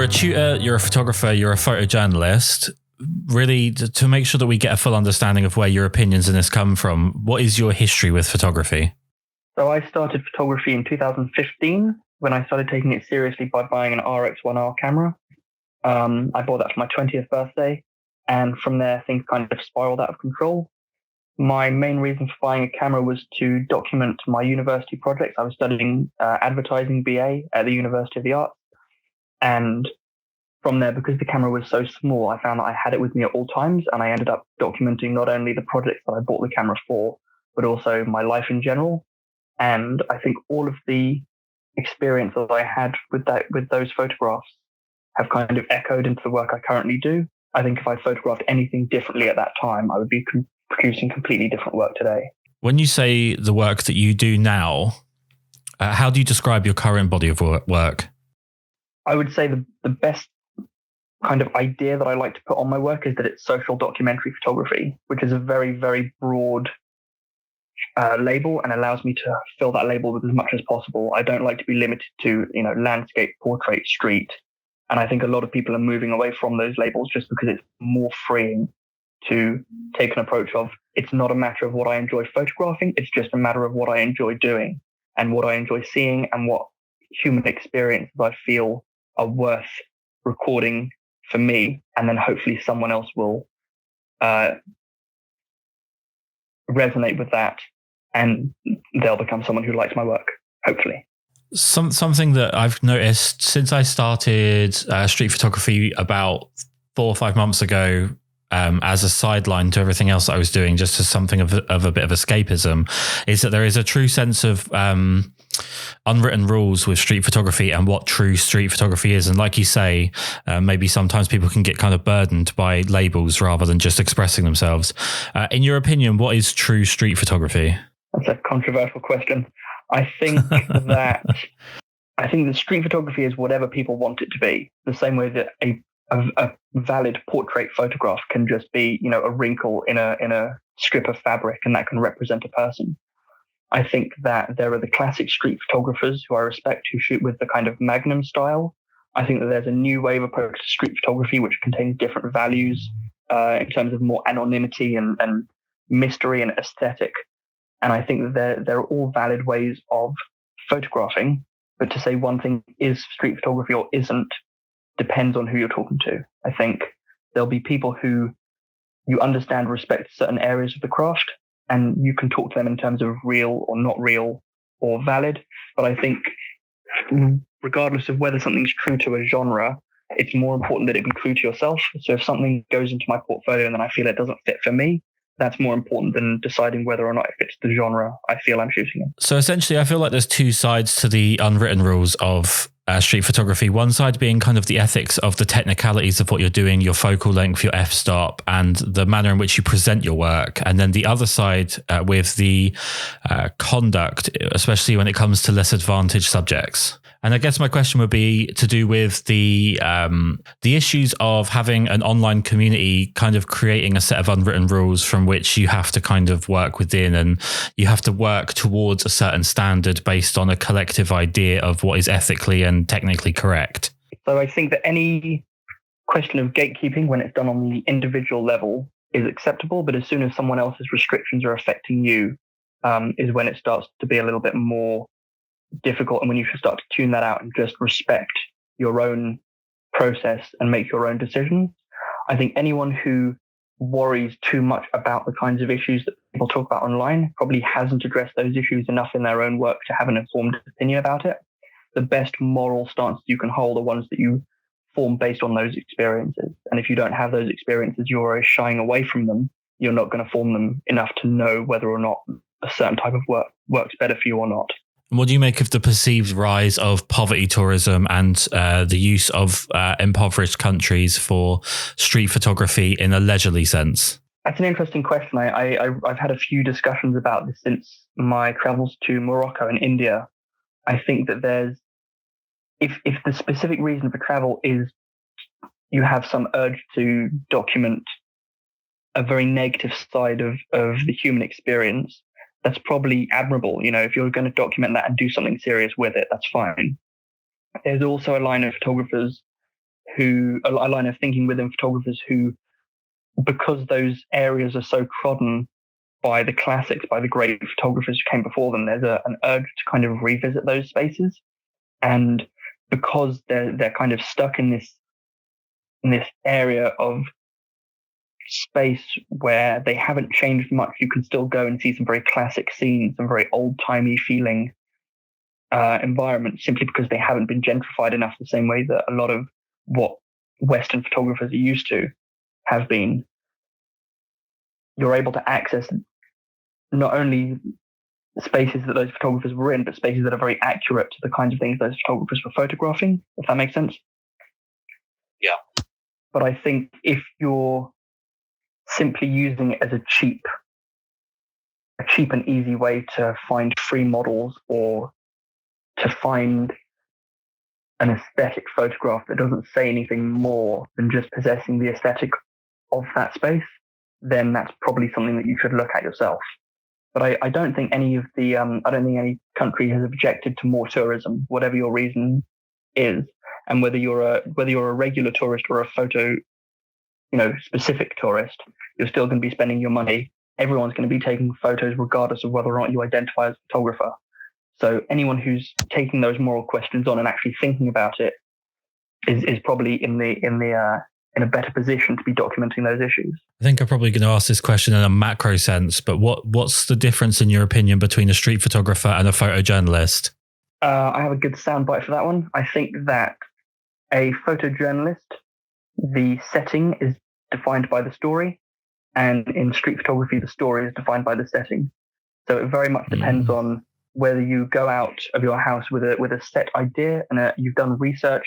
you're a tutor, you're a photographer, you're a photojournalist. Really, to make sure that we get a full understanding of where your opinions in this come from, what is your history with photography? So I started photography in 2015 when I started taking it seriously by buying an RX1R camera. I bought that for my 20th birthday, and from there things kind of spiraled out of control. My main reason for buying a camera was to document my university projects. I was studying advertising BA at the University of the Arts, and from there, because the camera was so small, I found that I had it with me at all times, and I ended up documenting not only the projects that I bought the camera for, but also my life in general. And I think all of the experience that I had with those photographs have kind of echoed into the work I currently do. I think if I photographed anything differently at that time, I would be producing completely different work today. When you say the work that you do now, how do you describe your current body of work? I would say the best kind of idea that I like to put on my work is that it's social documentary photography, which is a very, very broad label and allows me to fill that label with as much as possible. I don't like to be limited to, landscape, portrait, street. And I think a lot of people are moving away from those labels just because it's more freeing to take an approach of, it's not a matter of what I enjoy photographing, it's just a matter of what I enjoy doing and what I enjoy seeing and what human experiences I feel are worth recording for me, and then hopefully someone else will resonate with that and they'll become someone who likes my work, hopefully. Something that I've noticed since I started street photography about 4 or 5 months ago, as a sideline to everything else that I was doing, just as something of a bit of escapism, is that there is a true sense of unwritten rules with street photography and what true street photography is. And like you say, maybe sometimes people can get kind of burdened by labels rather than just expressing themselves. In your opinion, what is true street photography? That's a controversial question. I think that street photography is whatever people want it to be. The same way that a valid portrait photograph can just be, a wrinkle in a strip of fabric, and that can represent a person. I think that there are the classic street photographers who I respect, who shoot with the kind of Magnum style. I think that there's a new wave approach to street photography which contains different values in terms of more anonymity and mystery and aesthetic. And I think that they're all valid ways of photographing. But to say one thing is street photography or isn't depends on who you're talking to. I think there'll be people who you understand respect certain areas of the craft, and you can talk to them in terms of real or not real or valid. But I think regardless of whether something's true to a genre, it's more important that it be true to yourself. So if something goes into my portfolio and then I feel it doesn't fit for me, that's more important than deciding whether or not it fits the genre I feel I'm shooting in. So essentially, I feel like there's two sides to the unwritten rules of street photography. One side being kind of the ethics of the technicalities of what you're doing, your focal length, your f-stop, and the manner in which you present your work. And then the other side with the conduct, especially when it comes to less advantaged subjects. And I guess my question would be to do with the issues of having an online community kind of creating a set of unwritten rules from which you have to kind of work within, and you have to work towards a certain standard based on a collective idea of what is ethically and technically correct. So I think that any question of gatekeeping, when it's done on the individual level, is acceptable. But as soon as someone else's restrictions are affecting you, is when it starts to be a little bit more difficult, and when you should start to tune that out and just respect your own process and make your own decisions. I think anyone who worries too much about the kinds of issues that people talk about online probably hasn't addressed those issues enough in their own work to have an informed opinion about it. The best moral stances you can hold are ones that you form based on those experiences. And if you don't have those experiences, you're shying away from them. You're not going to form them enough to know whether or not a certain type of work works better for you or not. What do you make of the perceived rise of poverty tourism and the use of impoverished countries for street photography in a leisurely sense? That's an interesting question. I've had a few discussions about this since my travels to Morocco and India. I think that there's, if the specific reason for travel is you have some urge to document a very negative side of the human experience, that's probably admirable. If you're going to document that and do something serious with it, that's fine. There's also a line of photographers a line of thinking within photographers who, because those areas are so trodden by the classics, by the great photographers who came before them, there's an urge to kind of revisit those spaces. And because they're kind of stuck in this area of space where they haven't changed much, you can still go and see some very classic scenes, some very old-timey feeling environments, simply because they haven't been gentrified enough the same way that a lot of what Western photographers are used to have been. You're able to access not only spaces that those photographers were in, but spaces that are very accurate to the kinds of things those photographers were photographing, if that makes sense. Yeah. But I think if you're simply using it as a cheap and easy way to find free models or to find an aesthetic photograph that doesn't say anything more than just possessing the aesthetic of that space, then that's probably something that you should look at yourself. But I don't think any country has objected to more tourism, whatever your reason is, and whether you're a regular tourist or a photo, specific tourist, you're still going to be spending your money. Everyone's going to be taking photos regardless of whether or not you identify as a photographer. So anyone who's taking those moral questions on and actually thinking about it is probably in a better position to be documenting those issues. I think I'm probably going to ask this question in a macro sense, but what's the difference in your opinion between a street photographer and a photojournalist? I have a good soundbite for that one. I think that a photojournalist, the setting is defined by the story, and in street photography, the story is defined by the setting. So it very much depends on whether you go out of your house with a set idea and you've done research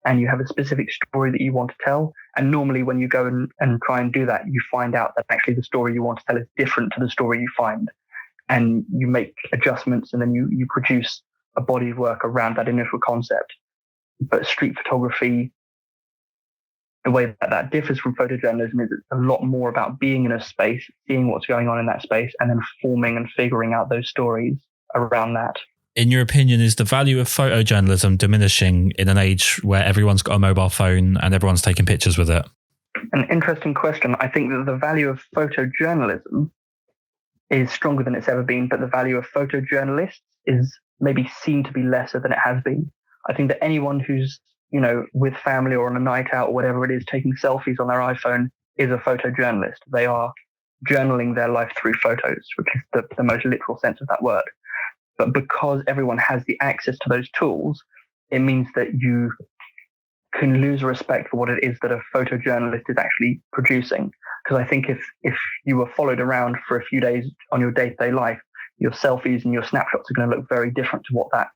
and you have a specific story that you want to tell. And normally when you go and try and do that, you find out that actually the story you want to tell is different to the story you find. And you make adjustments and then you produce a body of work around that initial concept. But street photography, the way that differs from photojournalism is it's a lot more about being in a space, seeing what's going on in that space, and then forming and figuring out those stories around that. In your opinion, is the value of photojournalism diminishing in an age where everyone's got a mobile phone and everyone's taking pictures with it? An interesting question. I think that the value of photojournalism is stronger than it's ever been, but the value of photojournalists is maybe seen to be lesser than it has been. I think that anyone who's, with family or on a night out or whatever it is, taking selfies on their iPhone is a photojournalist. They are journaling their life through photos, which is the most literal sense of that word. But because everyone has the access to those tools, it means that you can lose respect for what it is that a photojournalist is actually producing. Because I think if you were followed around for a few days on your day-to-day life, your selfies and your snapshots are going to look very different to what that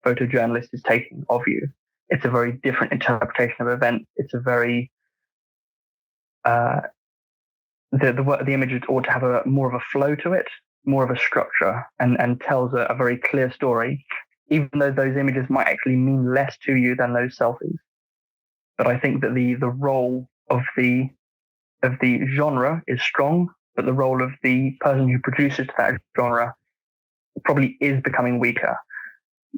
photojournalist is taking of you. It's a very different interpretation of events. It's a very the image ought to have more of a flow to it, more of a structure, and tells a very clear story, even though those images might actually mean less to you than those selfies. But I think that the role of the genre is strong, but the role of the person who produces that genre probably is becoming weaker.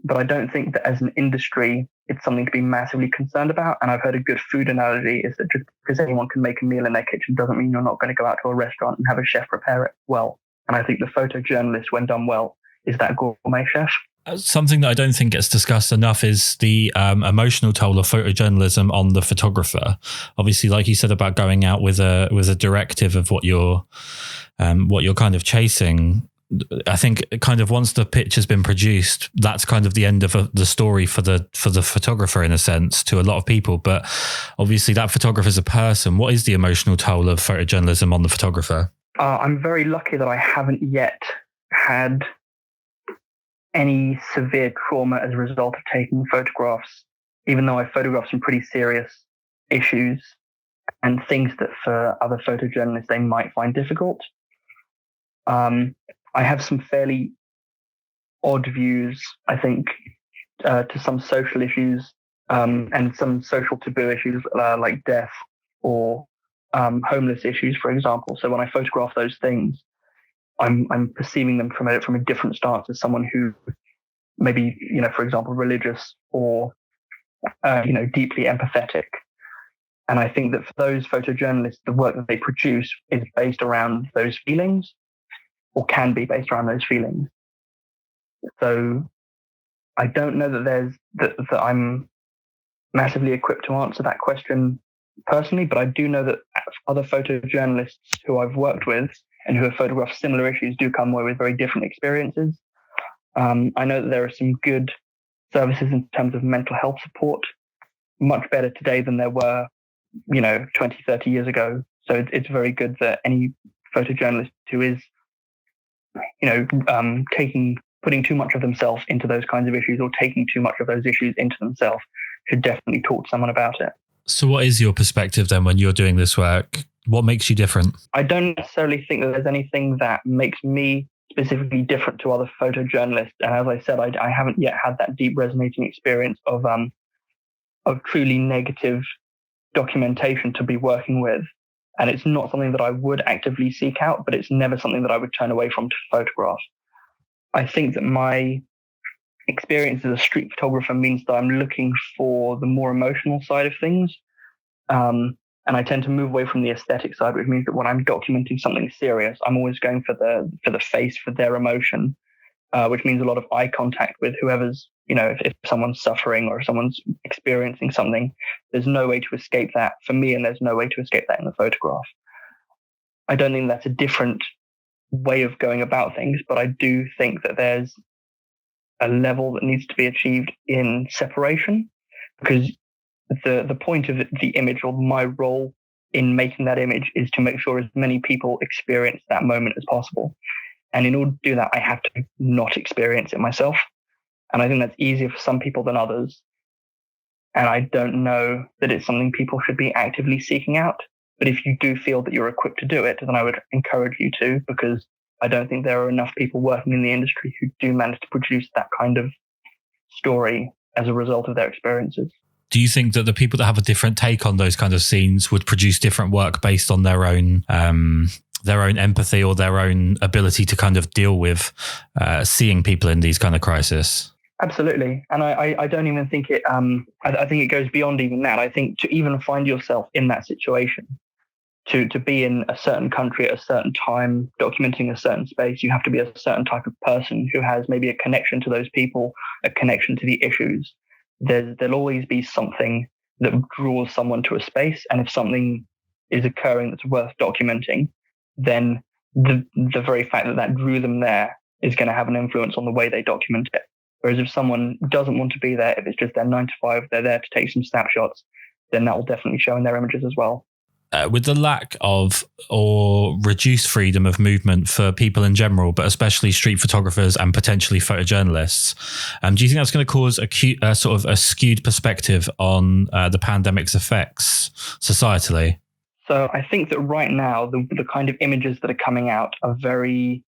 But I don't think that as an industry, it's something to be massively concerned about. And I've heard a good food analogy is that just because anyone can make a meal in their kitchen doesn't mean you're not going to go out to a restaurant and have a chef prepare it well. And I think the photojournalist, when done well, is that gourmet chef. Something that I don't think gets discussed enough is the emotional toll of photojournalism on the photographer. Obviously, like you said about going out with a directive of what you're kind of chasing. I think kind of once the picture's been produced, that's kind of the end of the story for the photographer in a sense to a lot of people. But obviously, that photographer is a person. What is the emotional toll of photojournalism on the photographer? I'm very lucky that I haven't yet had any severe trauma as a result of taking photographs, even though I photographed some pretty serious issues and things that for other photojournalists they might find difficult. I have some fairly odd views, I think, to some social issues and some social taboo issues like death or homeless issues, for example. So when I photograph those things, I'm perceiving them from a different stance as someone who maybe, for example, religious or, deeply empathetic. And I think that for those photojournalists, the work that they produce is based around those feelings, or can be based around those feelings. So I don't know that I'm massively equipped to answer that question personally, but I do know that other photojournalists who I've worked with and who have photographed similar issues do come away with very different experiences. I know that there are some good services in terms of mental health support, much better today than there were, 20, 30 years ago. So it's very good that any photojournalist who is, putting too much of themselves into those kinds of issues, or taking too much of those issues into themselves, should definitely talk to someone about it. So what is your perspective then when you're doing this work? What makes you different? I don't necessarily think that there's anything that makes me specifically different to other photojournalists. And as I said, I haven't yet had that deep resonating experience of truly negative documentation to be working with. And it's not something that I would actively seek out, but it's never something that I would turn away from to photograph. I think that my experience as a street photographer means that I'm looking for the more emotional side of things. And I tend to move away from the aesthetic side, which means that when I'm documenting something serious, I'm always going for the face, for their emotion, which means a lot of eye contact with whoever's, if someone's suffering or if someone's experiencing something, there's no way to escape that for me, and there's no way to escape that in the photograph. I don't think that's a different way of going about things, but I do think that there's a level that needs to be achieved in separation, because the point of the image, or my role in making that image, is to make sure as many people experience that moment as possible. And in order to do that, I have to not experience it myself. And I think that's easier for some people than others. And I don't know that it's something people should be actively seeking out. But if you do feel that you're equipped to do it, then I would encourage you to, because I don't think there are enough people working in the industry who do manage to produce that kind of story as a result of their experiences. Do you think that the people that have a different take on those kind of scenes would produce different work based on their own empathy, or their own ability to kind of deal with seeing people in these kind of crises? Absolutely. And I don't even think it, I think it goes beyond even that. I think to even find yourself in that situation, to be in a certain country at a certain time, documenting a certain space, you have to be a certain type of person who has maybe a connection to those people, a connection to the issues. There'll always be something that draws someone to a space. And if something is occurring that's worth documenting, then the very fact that drew them there is going to have an influence on the way they document it. Whereas if someone doesn't want to be there, if it's just their 9 to 5, they're there to take some snapshots, then that will definitely show in their images as well. With the lack of or reduced freedom of movement for people in general, but especially street photographers and potentially photojournalists, do you think that's going to cause a skewed perspective on the pandemic's effects societally? So I think that right now, the kind of images that are coming out are very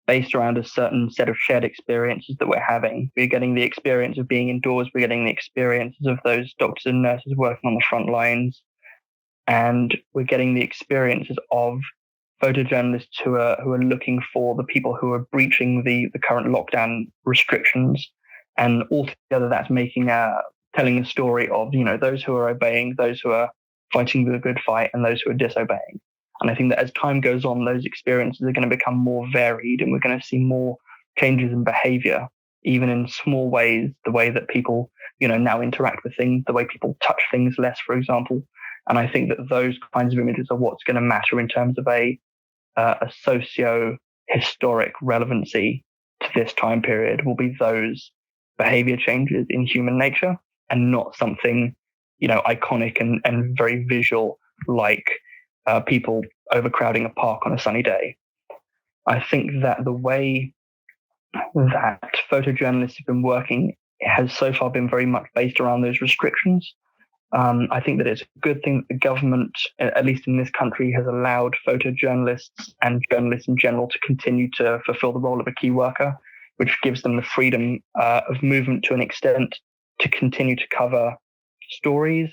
based around a certain set of shared experiences that we're having. We're getting the experience of being indoors. We're getting the experiences of those doctors and nurses working on the front lines. And we're getting the experiences of photojournalists who are looking for the people who are breaching the current lockdown restrictions. And altogether, that's telling a story of, those who are obeying, those who are fighting the good fight, and those who are disobeying. And I think that as time goes on, those experiences are going to become more varied, and we're going to see more changes in behavior, even in small ways, the way that people, now interact with things, the way people touch things less, for example. And I think that those kinds of images are what's going to matter in terms of a socio-historic relevancy to this time period, will be those behavior changes in human nature, and not something, iconic and very visual, like people overcrowding a park on a sunny day. I think that the way that photojournalists have been working has so far been very much based around those restrictions. I think that it's a good thing that the government, at least in this country, has allowed photojournalists and journalists in general to continue to fulfill the role of a key worker, which gives them the freedom of movement to an extent to continue to cover stories.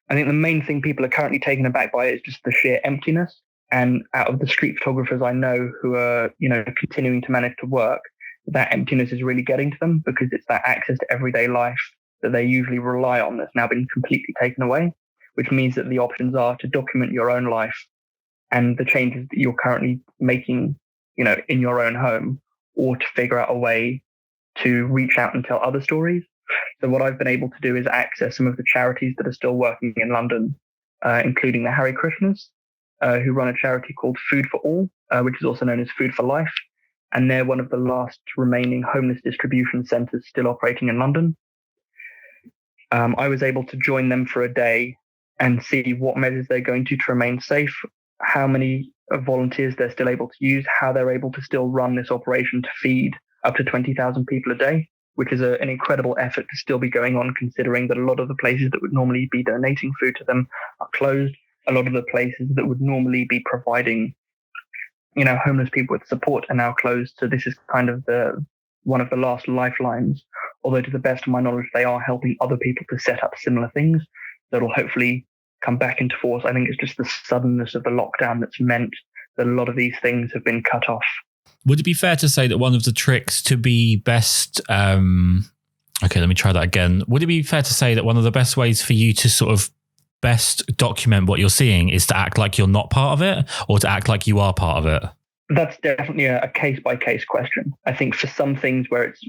I think the main thing people are currently taken aback by is just the sheer emptiness. And out of the street photographers I know who are, continuing to manage to work, that emptiness is really getting to them, because it's that access to everyday life that they usually rely on that's now been completely taken away, which means that the options are to document your own life and the changes that you're currently making, in your own home, or to figure out a way to reach out and tell other stories. So what I've been able to do is access some of the charities that are still working in London, including the Hare Krishnas, who run a charity called Food for All, which is also known as Food for Life. And they're one of the last remaining homeless distribution centres still operating in London. I was able to join them for a day and see what measures they're going to remain safe, how many volunteers they're still able to use, how they're able to still run this operation to feed up to 20,000 people a day, which is an incredible effort to still be going on, considering that a lot of the places that would normally be donating food to them are closed. A lot of the places that would normally be providing, homeless people with support are now closed. So this is kind of one of the last lifelines. Although to the best of my knowledge, they are helping other people to set up similar things that'll hopefully come back into force. I think it's just the suddenness of the lockdown that's meant that a lot of these things have been cut off. Would it be fair to say that one of the tricks to be best... okay, let me try that again. Would it be fair to say that one of the best ways for you to sort of best document what you're seeing is to act like you're not part of it, or to act like you are part of it? That's definitely a case-by-case question. I think for some things where it's,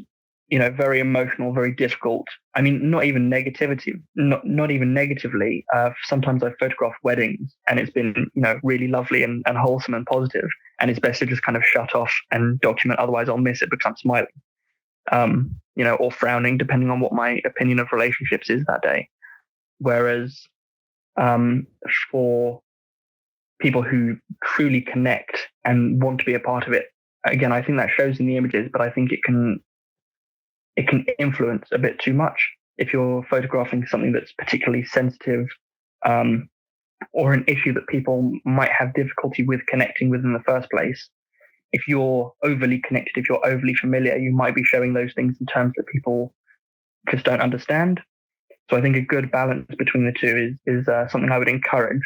very emotional, very difficult. I mean, not even negatively. Sometimes I've photographed weddings and it's been, really lovely and wholesome and positive. And it's best to just kind of shut off and document. Otherwise I'll miss it because I'm smiling, or frowning, depending on what my opinion of relationships is that day. Whereas for people who truly connect and want to be a part of it, again, I think that shows in the images, but I think it can influence a bit too much. If you're photographing something that's particularly sensitive, or an issue that people might have difficulty with connecting with in the first place, if you're overly connected, if you're overly familiar, you might be showing those things in terms that people just don't understand. So I think a good balance between the two is something I would encourage.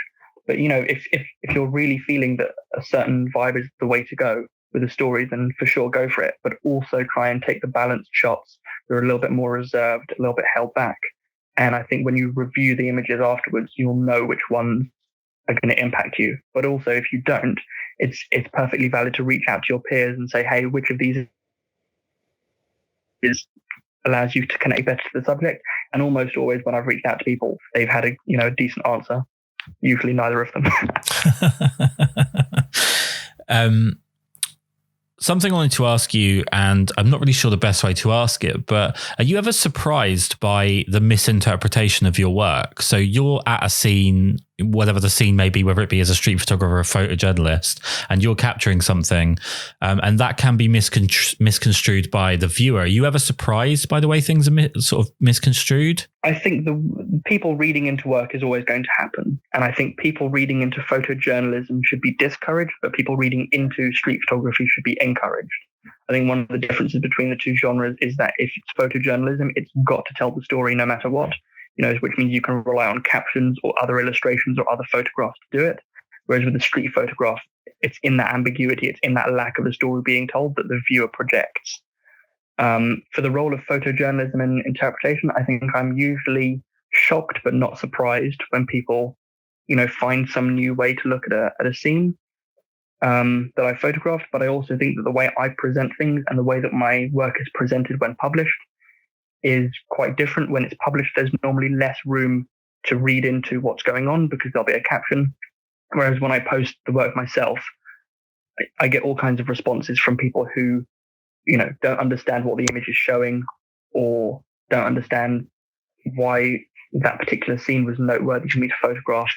But, if you're really feeling that a certain vibe is the way to go with a story, then for sure go for it. But also try and take the balanced shots that are a little bit more reserved, a little bit held back. And I think when you review the images afterwards, you'll know which ones are going to impact you. But also, if you don't, it's perfectly valid to reach out to your peers and say, hey, which of these allows you to connect better to the subject? And almost always when I've reached out to people, they've had a decent answer. Usually neither of them. Something I wanted to ask you, and I'm not really sure the best way to ask it, but are you ever surprised by the misinterpretation of your work? So you're at a scene, whatever the scene may be, whether it be as a street photographer or a photojournalist, and you're capturing something, and that can be misconstrued by the viewer. Are you ever surprised by the way things are sort of misconstrued? I think the people reading into work is always going to happen. And I think people reading into photojournalism should be discouraged, but people reading into street photography should be encouraged. I think one of the differences between the two genres is that if it's photojournalism, it's got to tell the story no matter what, which means you can rely on captions or other illustrations or other photographs to do it. Whereas with a street photograph, it's in that ambiguity, it's in that lack of the story being told that the viewer projects. For the role of photojournalism and interpretation, I think I'm usually shocked but not surprised when people, find some new way to look at a scene that I photographed. But I also think that the way I present things and the way that my work is presented when published is quite different. When it's published, there's normally less room to read into what's going on because there'll be a caption. Whereas when I post the work myself, I get all kinds of responses from people who don't understand what the image is showing or don't understand why that particular scene was noteworthy for me to photograph.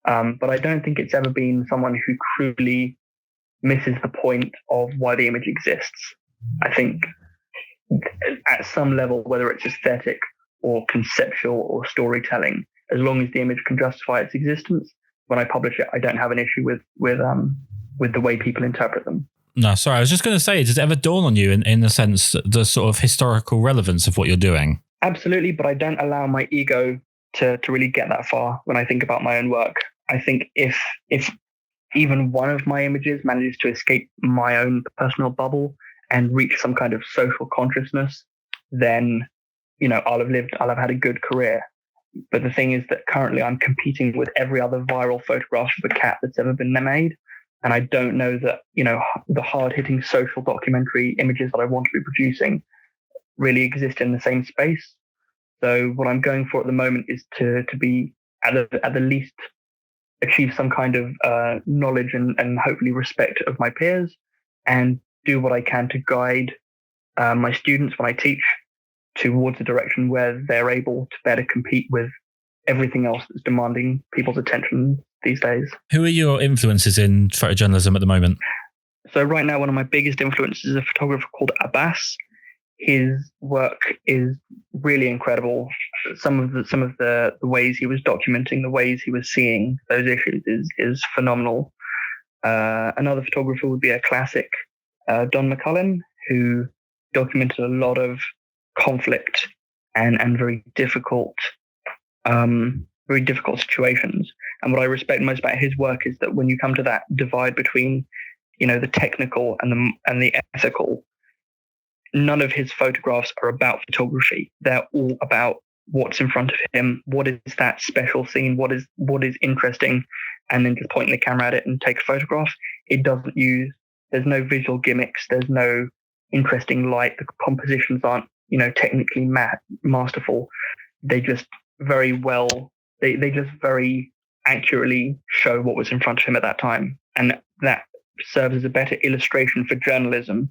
But I don't think it's ever been someone who truly misses the point of why the image exists. I think at some level, whether it's aesthetic or conceptual or storytelling, as long as the image can justify its existence, when I publish it, I don't have an issue with the way people interpret them. No, sorry. I was just going to say, does it ever dawn on you in the sense, the sort of historical relevance of what you're doing? Absolutely, but I don't allow my ego to really get that far when I think about my own work. I think if even one of my images manages to escape my own personal bubble and reach some kind of social consciousness, then, I'll have had a good career. But the thing is that currently I'm competing with every other viral photograph of a cat that's ever been made. And I don't know that, the hard-hitting social documentary images that I want to be producing really exist in the same space. So what I'm going for at the moment is to be at the least achieve some kind of knowledge and hopefully respect of my peers, and do what I can to guide my students when I teach towards a direction where they're able to better compete with everything else that's demanding people's attention these days. Who are your influences in photojournalism at the moment? So right now, one of my biggest influences is a photographer called Abbas. His work is really incredible. Some of the ways he was documenting, the ways he was seeing those issues is phenomenal. Another photographer would be a classic, Don McCullin, who documented a lot of conflict and very difficult situations. And what I respect most about his work is that when you come to that divide between, the technical and the ethical, none of his photographs are about photography. They're all about what's in front of him. What is that special scene? What is interesting? And then just pointing the camera at it and take a photograph. There's no visual gimmicks. There's no interesting light. The compositions aren't, technically masterful. They just very well, they just very accurately show what was in front of him at that time. And that serves as a better illustration for journalism,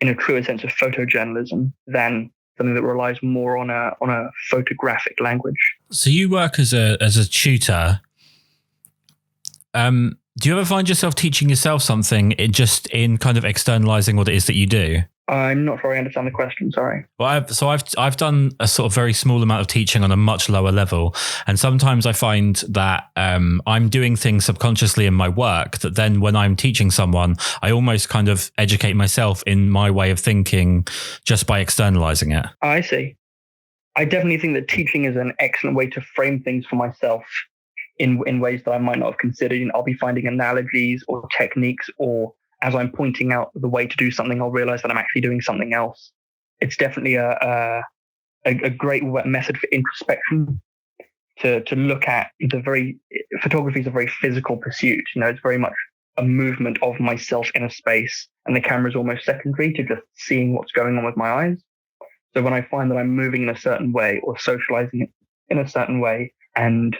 in a truer sense of photojournalism, than something that relies more on a photographic language. So you work as a tutor. Do you ever find yourself teaching yourself something in kind of externalizing what it is that you do? I'm not sure I understand the question. Sorry. Well, I've done a sort of very small amount of teaching on a much lower level, and sometimes I find that I'm doing things subconsciously in my work that then when I'm teaching someone, I almost kind of educate myself in my way of thinking just by externalizing it. I see. I definitely think that teaching is an excellent way to frame things for myself in ways that I might not have considered. I'll be finding analogies or techniques, or as I'm pointing out the way to do something, I'll realize that I'm actually doing something else. It's definitely a great method for introspection, to look at photography is a very physical pursuit. It's very much a movement of myself in a space, and the camera is almost secondary to just seeing what's going on with my eyes. So when I find that I'm moving in a certain way or socializing in a certain way and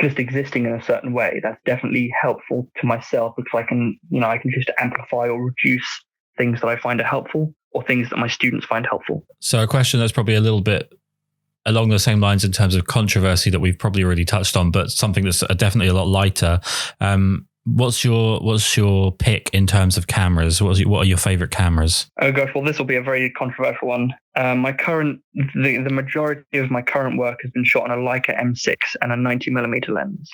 just existing in a certain way, that's definitely helpful to myself, because I can just amplify or reduce things that I find are helpful, or things that my students find helpful. So a question that's probably a little bit along the same lines in terms of controversy that we've probably already touched on, but something that's definitely a lot lighter. What's your pick in terms of cameras? What are your favorite cameras? Oh gosh, well, this will be a very controversial one. The majority of my current work has been shot on a Leica M6 and a 90mm lens.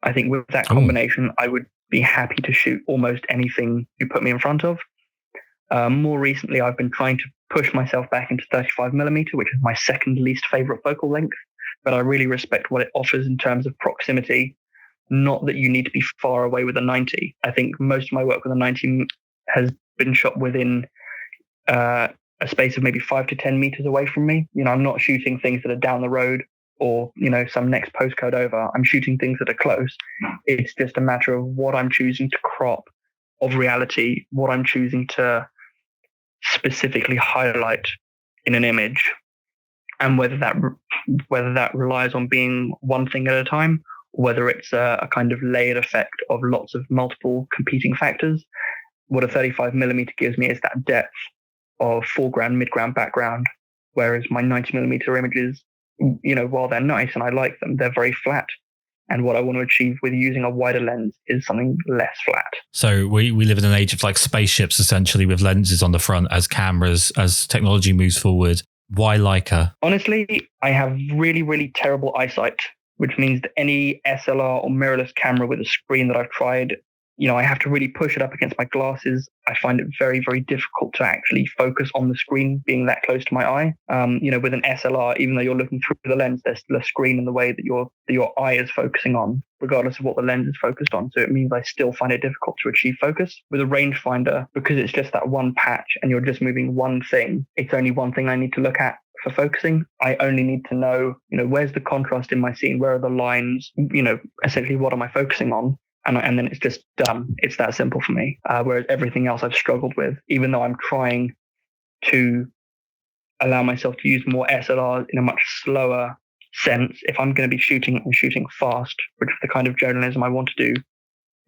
I think with that combination, I would be happy to shoot almost anything you put me in front of. More recently, I've been trying to push myself back into 35mm, which is my second least favorite focal length, but I really respect what it offers in terms of proximity. Not that you need to be far away with a 90. I think most of my work with a 90 has been shot within a space of maybe 5 to 10 meters away from me. I'm not shooting things that are down the road or, some next postcode over. I'm shooting things that are close. It's just a matter of what I'm choosing to crop of reality, what I'm choosing to specifically highlight in an image, and whether that relies on being one thing at a time, whether it's a kind of layered effect of lots of multiple competing factors. What a 35mm gives me is that depth of foreground, midground, background, whereas my 90mm images, while they're nice and I like them, they're very flat. And what I want to achieve with using a wider lens is something less flat. So we live in an age of like spaceships, essentially, with lenses on the front as cameras, as technology moves forward. Why Leica? Honestly, I have really, really terrible eyesight, which means that any SLR or mirrorless camera with a screen that I've tried, I have to really push it up against my glasses. I find it very, very difficult to actually focus on the screen being that close to my eye. With an SLR, even though you're looking through the lens, there's still a screen in the way that your eye is focusing on, regardless of what the lens is focused on. So it means I still find it difficult to achieve focus. With a rangefinder, because it's just that one patch and you're just moving one thing, it's only one thing I need to look at for focusing. I only need to know, where's the contrast in my scene? Where are the lines? Essentially, what am I focusing on? And then it's just done. It's that simple for me. Whereas everything else I've struggled with, even though I'm trying to allow myself to use more SLRs in a much slower sense. If I'm going to be shooting fast, which the kind of journalism I want to do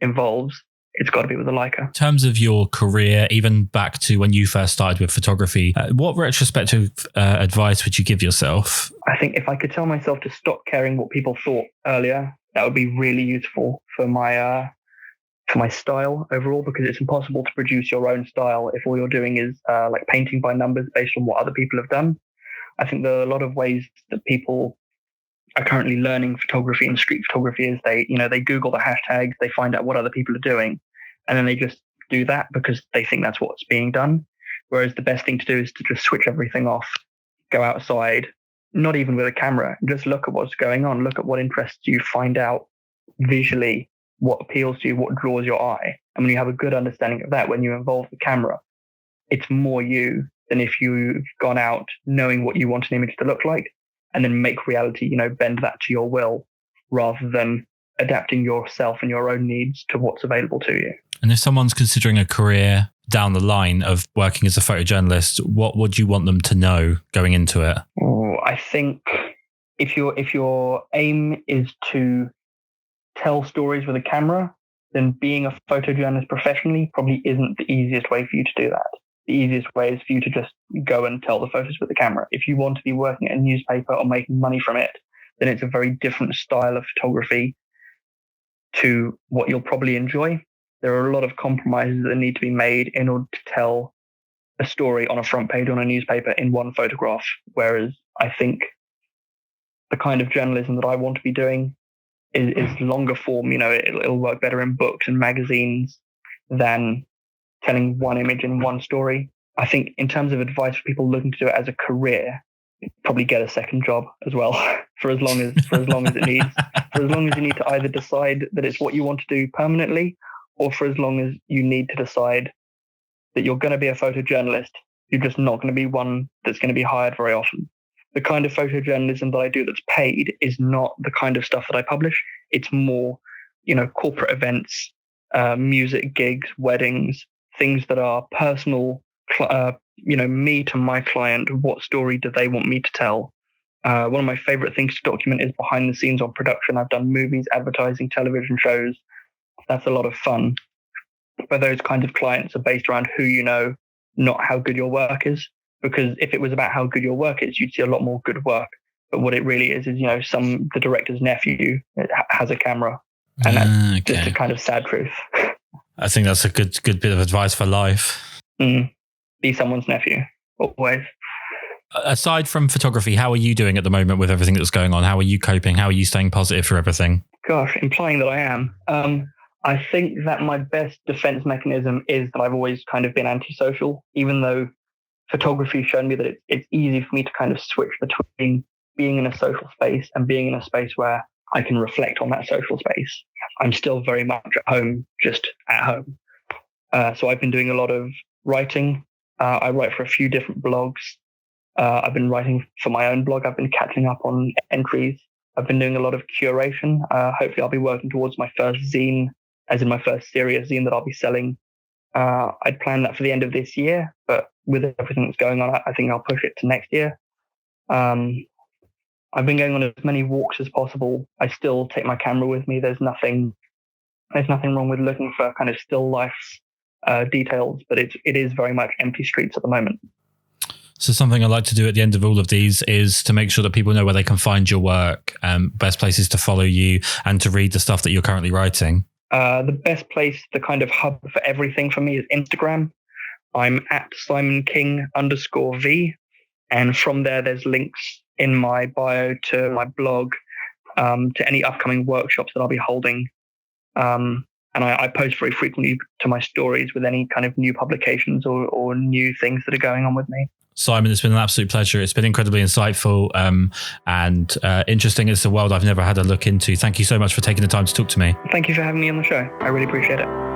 involves, it's got to be with a Leica. In terms of your career, even back to when you first started with photography, what retrospective advice would you give yourself? I think if I could tell myself to stop caring what people thought earlier, that would be really useful for my style overall, because it's impossible to produce your own style if all you're doing is like painting by numbers based on what other people have done. I think there are a lot of ways that people are currently learning photography and street photography is they Google the hashtags, they find out what other people are doing, and then they just do that because they think that's what's being done. Whereas the best thing to do is to just switch everything off, go outside, not even with a camera, just look at what's going on, look at what interests you, find out visually what appeals to you, what draws your eye. And when you have a good understanding of that, when you involve the camera, it's more you than if you've gone out knowing what you want an image to look like and then make reality, bend that to your will rather than adapting yourself and your own needs to what's available to you. And if someone's considering a career down the line of working as a photojournalist, what would you want them to know going into it? I think if your aim is to tell stories with a camera, then being a photojournalist professionally probably isn't the easiest way for you to do that. The easiest way is for you to just go and tell the photos with the camera. If you want to be working at a newspaper or making money from it, then it's a very different style of photography to what you'll probably enjoy. There are a lot of compromises that need to be made in order to tell a story on a front page on a newspaper in one photograph. Whereas I think the kind of journalism that I want to be doing is longer form. It'll work better in books and magazines than telling one image in one story. I think in terms of advice for people looking to do it as a career, probably get a second job as well for as long as it needs. For as long as you need to either decide that it's what you want to do permanently, or for as long as you need to decide that you're going to be a photojournalist, you're just not going to be one that's going to be hired very often. The kind of photojournalism that I do that's paid is not the kind of stuff that I publish. It's more, corporate events, music gigs, weddings, things that are personal, me to my client. What story do they want me to tell? One of my favorite things to document is behind the scenes on production. I've done movies, advertising, television shows. That's a lot of fun. But those kinds of clients are based around who you know, not how good your work is. Because if it was about how good your work is, you'd see a lot more good work. But what it really is the director's nephew has a camera. And that's just a kind of sad truth. I think that's a good bit of advice for life. Be someone's nephew, always. Aside from photography, how are you doing at the moment with everything that's going on? How are you coping? How are you staying positive for everything? Gosh, implying that I am. I think that my best defense mechanism is that I've always kind of been antisocial, even though photography showed me that it's easy for me to kind of switch between being in a social space and being in a space where I can reflect on that social space. I'm still very much at home, just at home. So I've been doing a lot of writing. I write for a few different blogs. I've been writing for my own blog. I've been catching up on entries. I've been doing a lot of curation. Hopefully I'll be working towards my first zine, as in my first serious zine that I'll be selling. I'd planned that for the end of this year, but with everything that's going on, I think I'll push it to next year. I've been going on as many walks as possible. I still take my camera with me. There's nothing wrong with looking for kind of still life details, but it is very much empty streets at the moment. So something I like to do at the end of all of these is to make sure that people know where they can find your work, best places to follow you, and to read the stuff that you're currently writing. The best place, the kind of hub for everything for me, is Instagram. I'm at SimonKing_V. And from there's links in my bio to my blog, to any upcoming workshops that I'll be holding. And I post very frequently to my stories with any kind of new publications or new things that are going on with me. Simon, it's been an absolute pleasure. It's been incredibly insightful and interesting. It's a world I've never had a look into. Thank you so much for taking the time to talk to me. Thank you for having me on the show. I really appreciate it.